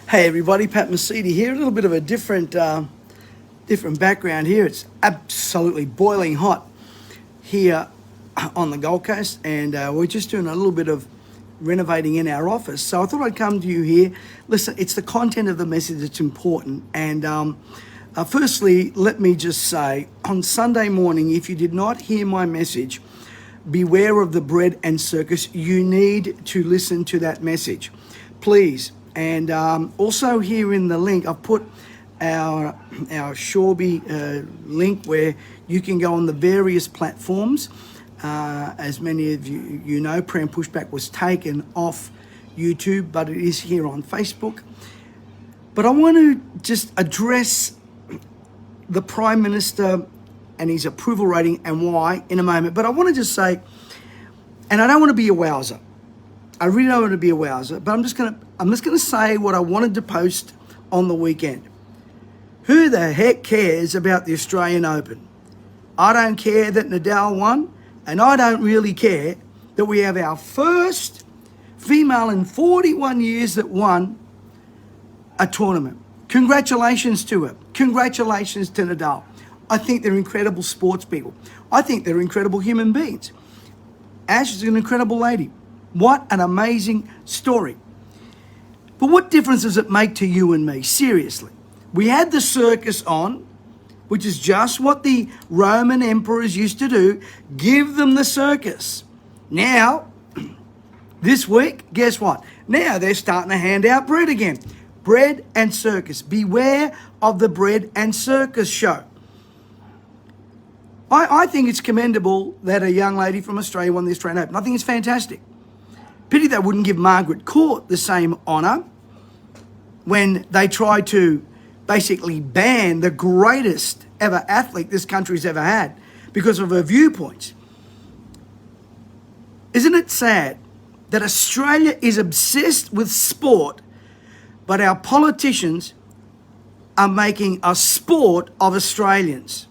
Hey everybody, Pat Mesiti here. A little bit of a different background here. It's absolutely boiling hot here on the Gold Coast, and we're just doing a little bit of renovating in our office. So I thought I'd come to you here. Listen, it's the content of the message that's important. And firstly, let me just say, on Sunday morning, if you did not hear my message, beware of the bread and circus. You need to listen to that message, please. And also here in the link, I've put our Shorby link where you can go on the various platforms. As many of you know, Prayer and Pushback was taken off YouTube, but it is here on Facebook. But I want to just address the Prime Minister and his approval rating and why in a moment. But I want to just say, and I don't want to be a wowser. I really don't want to be a wowser, but I'm just gonna say what I wanted to post on the weekend. Who the heck cares about the Australian Open? I don't care that Nadal won, and I don't really care that we have our first female in 41 years that won a tournament. Congratulations to her. Congratulations to Nadal. I think they're incredible sports people. I think they're incredible human beings. Ash is an incredible lady. What an amazing story. But what difference does it make to you and me? Seriously. We had the circus on, which is just what the Roman emperors used to do. Give them the circus. Now, this week, guess what? Now they're starting to hand out bread again. Bread and circus. Beware of the bread and circus show. I think it's commendable that a young lady from Australia won the Australian Open. I think it's fantastic. Pity they wouldn't give Margaret Court the same honour when they tried to basically ban the greatest ever athlete this country's ever had because of her viewpoints. Isn't it sad that Australia is obsessed with sport, but our politicians are making a sport of Australians?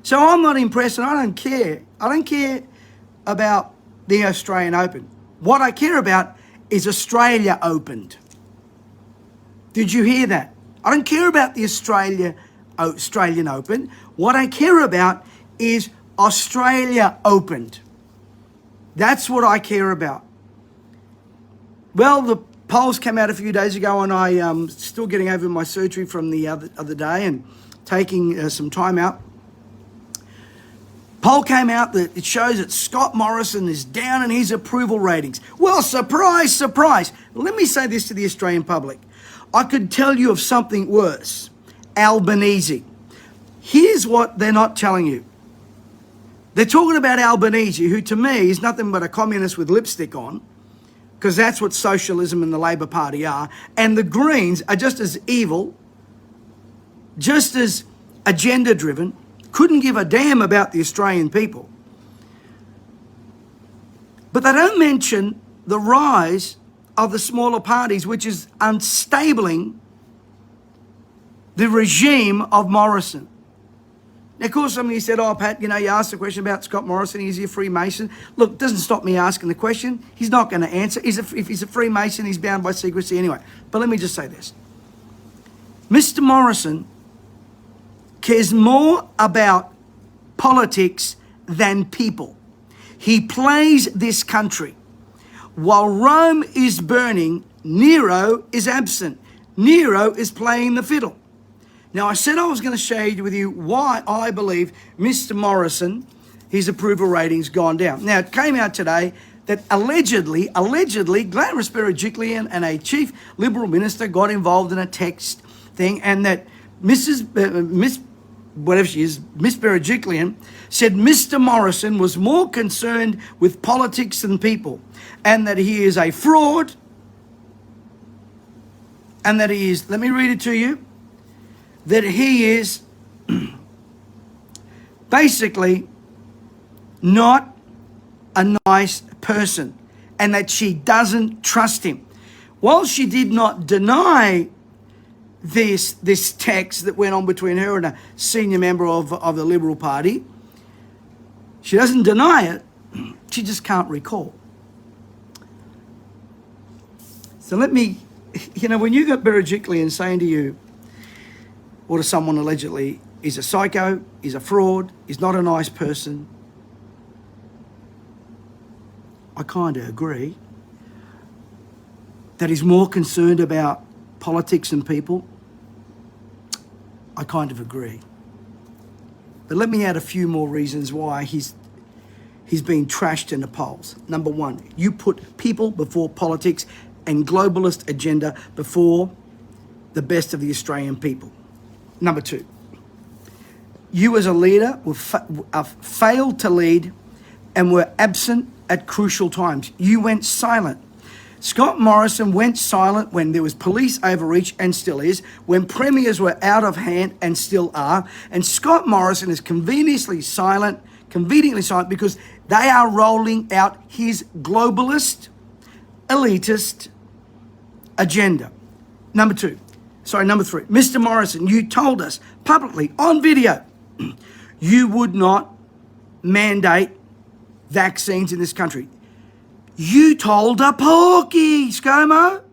So I'm not impressed, and I don't care. I don't care about the Australian Open. What I care about is Australia opened. Did you hear that? I don't care about the Australian Open. What I care about is Australia opened. That's what I care about. Well, the polls came out a few days ago, and I am still getting over my surgery from the other day and taking some time out. Poll came out that it shows that Scott Morrison is down in his approval ratings. Well, surprise, surprise. Let me say this to the Australian public. I could tell you of something worse. Albanese. Here's what they're not telling you. They're talking about Albanese, who to me is nothing but a communist with lipstick on, because that's what socialism and the Labor Party are. And the Greens are just as evil, just as agenda-driven, couldn't give a damn about the Australian people. But they don't mention the rise of the smaller parties, which is unstabling the regime of Morrison. Now, of course, somebody said, oh, Pat, you asked the question about Scott Morrison, is he a Freemason? Look, it doesn't stop me asking the question. He's not going to answer. If he's a Freemason, he's bound by secrecy anyway. But let me just say this. Mr. Morrison cares more about politics than people. He plays this country. While Rome is burning, Nero is absent. Nero is playing the fiddle. Now, I said I was going to share with you why I believe Mr. Morrison, his approval rating's gone down. Now, it came out today that allegedly, Gladys Berejiklian and a chief Liberal minister got involved in a text thing, and that Miss Berejiklian said Mr. Morrison was more concerned with politics than people, and that he is a fraud, and that he is, let me read it to you, that he is basically not a nice person, and that she doesn't trust him. While she did not deny this text that went on between her and a senior member of the Liberal Party, she doesn't deny it, she just can't recall. So let me You know, when you got Berejiklian saying to you, or to someone allegedly, is a psycho, is a fraud, is not a nice person, I kind of agree. That he's more concerned about politics and people, I kind of agree. But let me add a few more reasons why he's been trashed in the polls. Number one, you put people before politics and globalist agenda before the best of the Australian people. Number two, you as a leader have failed to lead and were absent at crucial times. You went silent. Scott Morrison went silent when there was police overreach and still is, when premiers were out of hand and still are, and Scott Morrison is conveniently silent because they are rolling out his globalist, elitist agenda. Number three, Mr. Morrison, you told us publicly on video you would not mandate vaccines in this country. You told a porky, ScoMo.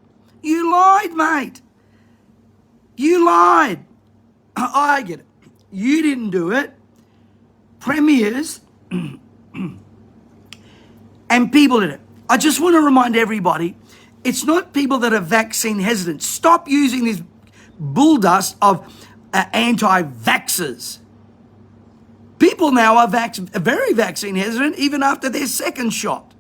You lied, mate. You lied. I get it. You didn't do it. Premiers and people did it. I just want to remind everybody, it's not people that are vaccine hesitant. Stop using this bull dust of anti-vaxxers. People now are very vaccine hesitant even after their second shot.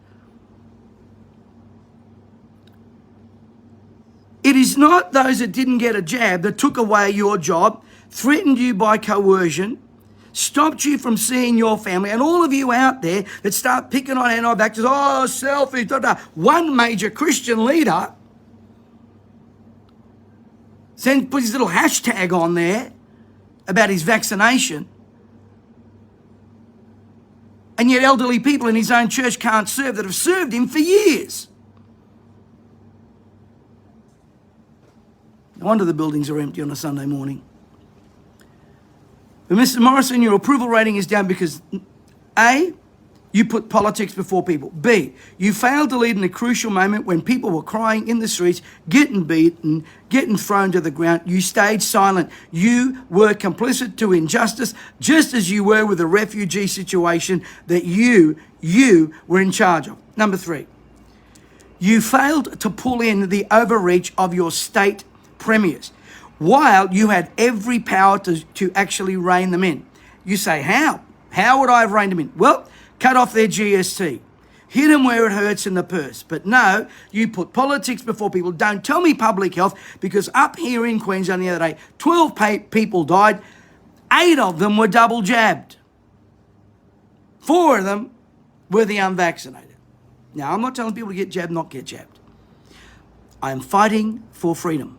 It is not those that didn't get a jab that took away your job, threatened you by coercion, stopped you from seeing your family, and all of you out there that start picking on anti-vaxxers, oh, selfish, da, da. One major Christian leader put his little hashtag on there about his vaccination, and yet elderly people in his own church can't serve that have served him for years. No wonder the buildings are empty on a Sunday morning. But Mr. Morrison, your approval rating is down because A, you put politics before people. B, you failed to lead in a crucial moment when people were crying in the streets, getting beaten, getting thrown to the ground. You stayed silent. You were complicit to injustice, just as you were with the refugee situation that you were in charge of. Number three, you failed to pull in the overreach of your state premiers, while you had every power to actually rein them in. You say, how? How would I have reined them in? Well, cut off their GST. Hit them where it hurts in the purse. But no, you put politics before people. Don't tell me public health, because up here in Queensland the other day, 12 people died. 8 of them were double jabbed. 4 of them were the unvaccinated. Now, I'm not telling people to get jabbed, not get jabbed. I'm fighting for freedom.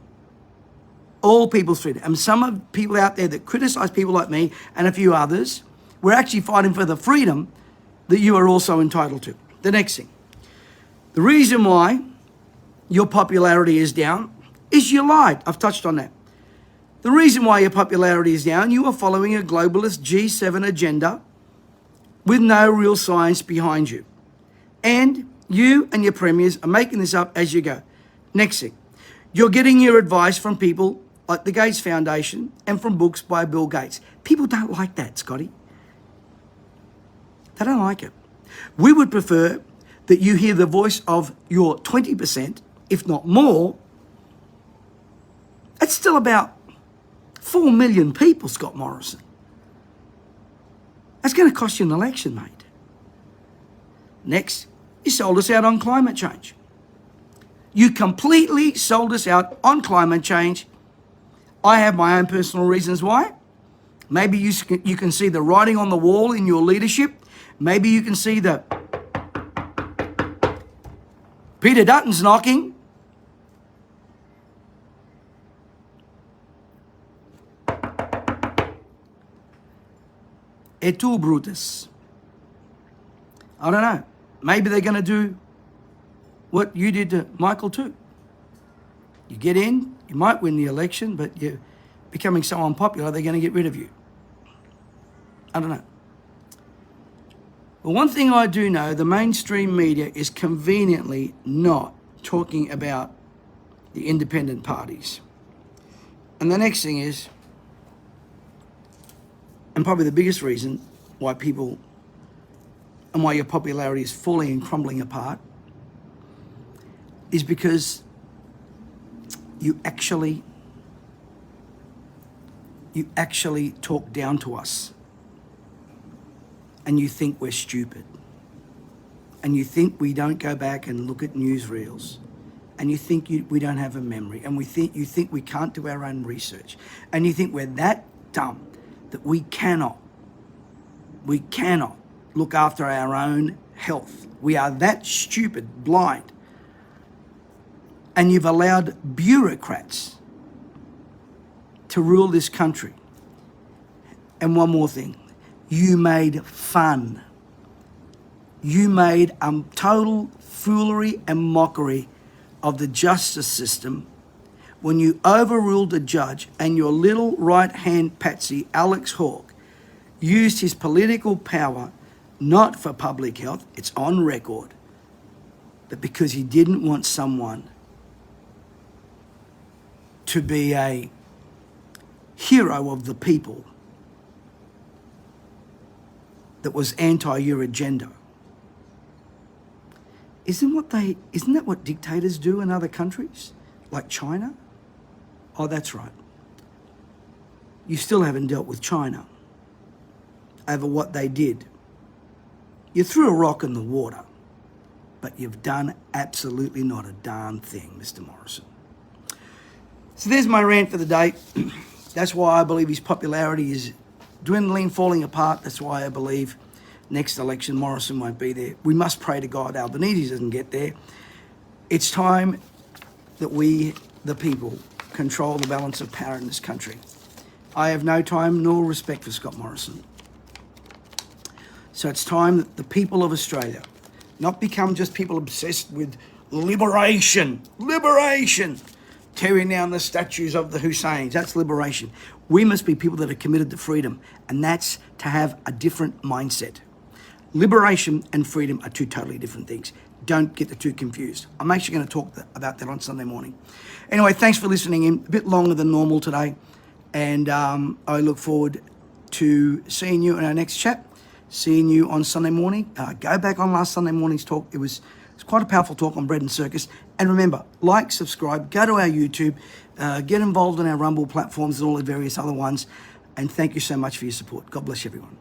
All people's freedom. And some of people out there that criticise people like me and a few others, we're actually fighting for the freedom that you are also entitled to. The next thing. The reason why your popularity is down is you lied. I've touched on that. The reason why your popularity is down, you are following a globalist G7 agenda with no real science behind you. And you and your premiers are making this up as you go. Next thing. You're getting your advice from people like the Gates Foundation and from books by Bill Gates. People don't like that, Scotty. They don't like it. We would prefer that you hear the voice of your 20%, if not more. That's still about 4 million people, Scott Morrison. That's going to cost you an election, mate. Next, you sold us out on climate change. You completely sold us out on climate change. I have my own personal reasons why. Maybe you can see the writing on the wall in your leadership. Maybe you can see the Peter Dutton's knocking. Et tu, Brutus? I don't know. Maybe they're going to do what you did to Michael too. You get in, you might win the election, but you're becoming so unpopular, they're going to get rid of you. I don't know. But one thing I do know, the mainstream media is conveniently not talking about the independent parties. And the next thing is, and probably the biggest reason why people and why your popularity is falling and crumbling apart, is because you actually talk down to us, and you think we're stupid, and you think we don't go back and look at newsreels, and you think we don't have a memory, and you think we can't do our own research, and you think we're that dumb that we cannot look after our own health. We are that stupid, blind. And you've allowed bureaucrats to rule this country. And one more thing, you made fun. You made total foolery and mockery of the justice system when you overruled a judge and your little right-hand patsy, Alex Hawke, used his political power not for public health, it's on record, but because he didn't want someone to be a hero of the people that was anti your agenda. Isn't that what dictators do in other countries, like China? Oh, that's right. You still haven't dealt with China over what they did. You threw a rock in the water, but you've done absolutely not a darn thing, Mr. Morrison. So there's my rant for the day. That's why I believe his popularity is dwindling, falling apart. That's why I believe next election Morrison won't be there. We must pray to God Albanese doesn't get there. It's time that we, the people, control the balance of power in this country. I have no time nor respect for Scott Morrison. So it's time that the people of Australia not become just people obsessed with liberation, tearing down the statues of the Husseins. That's liberation. We must be people that are committed to freedom, and that's to have a different mindset. Liberation and freedom are two totally different things. Don't get the two confused. I'm actually going to talk about that on Sunday morning. Anyway, thanks for listening in. A bit longer than normal today, and I look forward to seeing you in our next chat. Seeing you on Sunday morning. Go back on last Sunday morning's talk. It was quite a powerful talk on bread and circus. And remember, like, subscribe, go to our YouTube, get involved in our Rumble platforms and all the various other ones. And thank you so much for your support. God bless everyone.